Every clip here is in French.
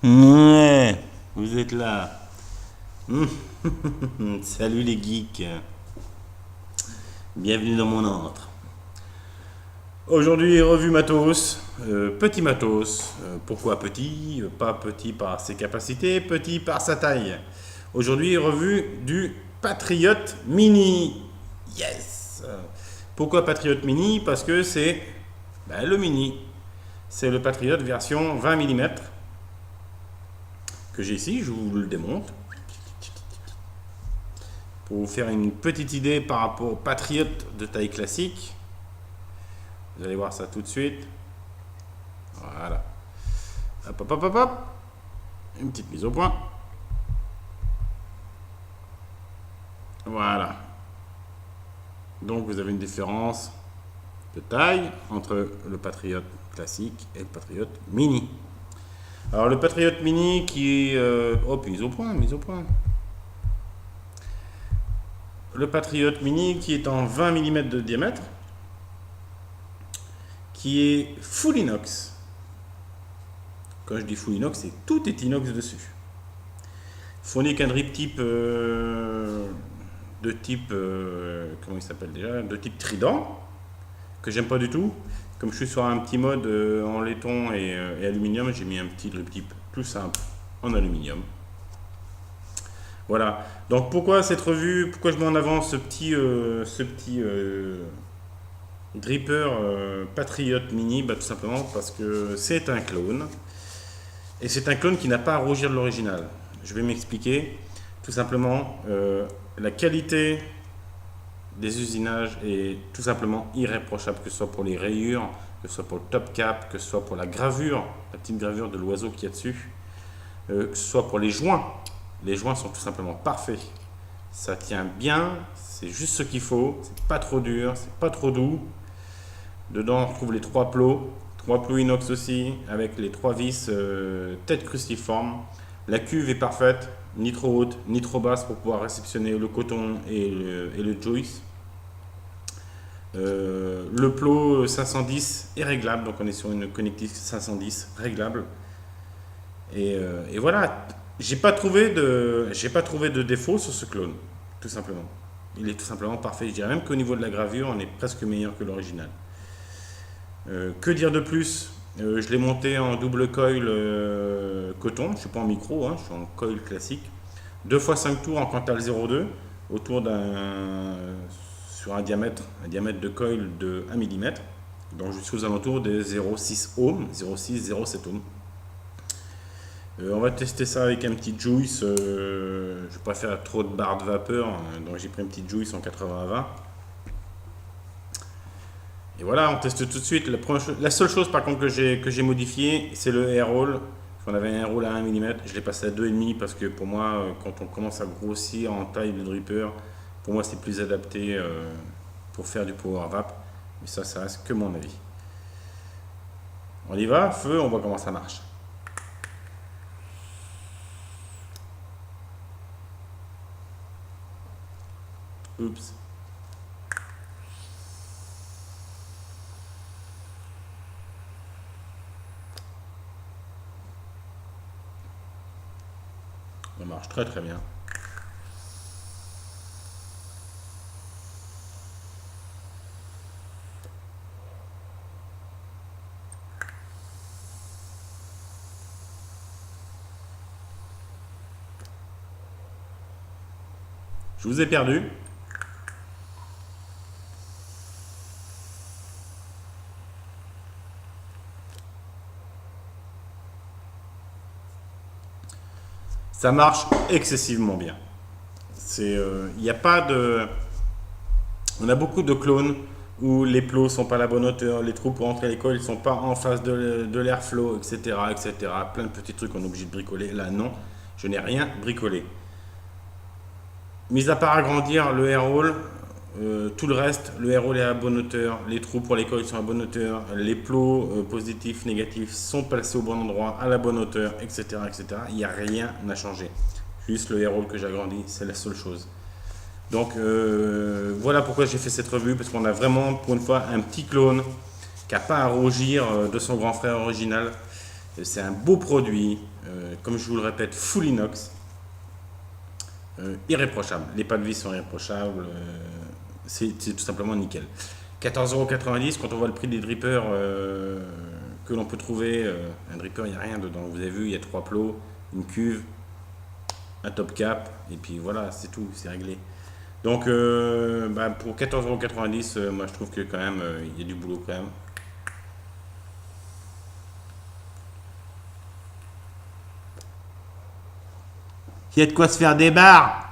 Ouais, vous êtes là. Salut les geeks. Bienvenue dans mon antre. Aujourd'hui, revue matos. Petit matos. Pourquoi petit? Pas petit par ses capacités, petit par sa taille. Aujourd'hui, revue du Patriot Mini. Yes! Pourquoi Patriot Mini? Parce que c'est le Mini. C'est le Patriot version 20 mm que j'ai ici. Je vous le démonte pour vous faire une petite idée par rapport au Patriot de taille classique. Vous allez voir ça tout de suite. Voilà. Hop, hop, hop, hop, hop. Une petite mise au point. Voilà. Donc vous avez une différence de taille entre le Patriot classique et le Patriot Mini. Alors le Patriot Mini qui est... mise au point, mise au point. Le Patriot Mini qui est en 20 mm de diamètre, qui est full inox. Quand je dis full inox, c'est tout est inox dessus. Fourni qu'un drip type de type comment il s'appelle déjà, de type trident, que j'aime pas du tout. Comme je suis sur un petit mode en laiton et aluminium, j'ai mis un petit drip type plus simple en aluminium. Voilà. Donc pourquoi cette revue, pourquoi je mets en avant ce petit dripper Patriot Mini? Tout simplement parce que c'est un clone. Et c'est un clone qui n'a pas à rougir de l'original. Je vais m'expliquer. Tout simplement, la qualité des usinages est tout simplement irréprochable, que ce soit pour les rayures, que ce soit pour le top cap, que ce soit pour la gravure, la petite gravure de l'oiseau qu'il y a dessus, que ce soit pour les joints. Les joints sont tout simplement parfaits. Ça tient bien, c'est juste ce qu'il faut, c'est pas trop dur, c'est pas trop doux. Dedans on retrouve les trois plots inox aussi, avec les trois vis tête cruciforme. La cuve est parfaite, ni trop haute, ni trop basse pour pouvoir réceptionner le coton et le joist. Le plot 510 est réglable, donc on est sur une connectique 510 réglable. Et voilà, j'ai pas trouvé de défaut sur ce clone, tout simplement. Il est tout simplement parfait. Je dirais même qu'au niveau de la gravure, on est presque meilleur que l'original. Que dire de plus? Je l'ai monté en double coil coton, je ne suis pas en micro, je suis en coil classique. 2x5 tours en Quantal 02, autour sur un diamètre de coil de 1 mm. Donc je suis aux alentours des 0,6 ohms, 0,6-0,7 ohms. On va tester ça avec un petit Juice. Je ne vais pas faire trop de barres de vapeur, donc j'ai pris un petit Juice en 80-20. Et voilà, on teste tout de suite. La seule chose par contre que j'ai modifié, c'est le air roll. On avait un air roll à 1 mm, je l'ai passé à 2,5 parce que pour moi, quand on commence à grossir en taille de dripper, pour moi c'est plus adapté pour faire du power vap. Mais ça reste que mon avis. On y va, feu, on voit comment ça marche. Oups. Ça marche très très bien. Je vous ai perdu. Ça marche excessivement bien. Il n'y a pas de... On a beaucoup de clones où les plots sont pas à la bonne hauteur, les trous pour entrer à l'école, ils sont pas en face de l'airflow, etc., etc. Plein de petits trucs qu'on est obligé de bricoler. Là, non, je n'ai rien bricolé. Mis à part agrandir le air roll, tout le reste, le air roll est à bonne hauteur, les trous pour les coils sont à bonne hauteur, les plots positifs, négatifs sont placés au bon endroit, à la bonne hauteur, etc. etc. Il n'y a rien à changer. Juste le air roll que j'ai agrandi, c'est la seule chose. Donc voilà pourquoi j'ai fait cette revue, parce qu'on a vraiment pour une fois un petit clone qui n'a pas à rougir de son grand frère original. C'est un beau produit, comme je vous le répète, full inox. Irréprochable. Les pas de vis sont irréprochables. C'est tout simplement nickel. 14,90 € quand on voit le prix des drippers que l'on peut trouver. Un dripper, il n'y a rien dedans. Vous avez vu, il y a 3 plots, une cuve, un top cap, et puis voilà, c'est tout, c'est réglé. Donc pour 14,90 €, moi je trouve que quand même, il y a du boulot quand même. Il y a de quoi se faire des barres.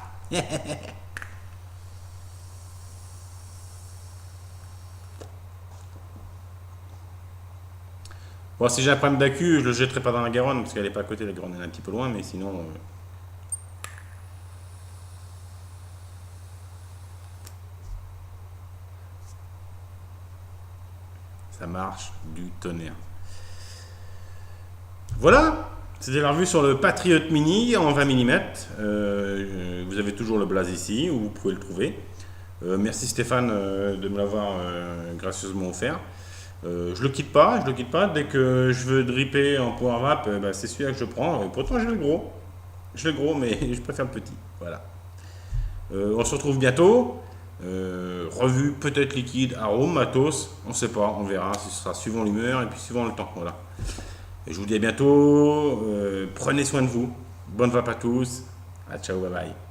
Bon, si j'ai un problème d'accu, je le jetterai pas dans la Garonne, parce qu'elle est pas à côté, la Garonne elle est un petit peu loin, mais sinon... ça marche du tonnerre. Voilà, c'était la revue sur le Patriot Mini en 20 mm. Vous avez toujours le blaze ici, où vous pouvez le trouver. Merci Stéphane de me l'avoir gracieusement offert. Je le quitte pas, je le quitte pas. Dès que je veux dripper en power wrap, c'est celui-là que je prends. Pourtant j'ai le gros. J'ai le gros, mais je préfère le petit. Voilà. On se retrouve bientôt. Revue peut-être liquide, arôme, matos. On sait pas, on verra. Ce sera suivant l'humeur et puis suivant le temps. Voilà. Et je vous dis à bientôt. Prenez soin de vous. Bonne vape à tous. Ah, ciao, bye bye.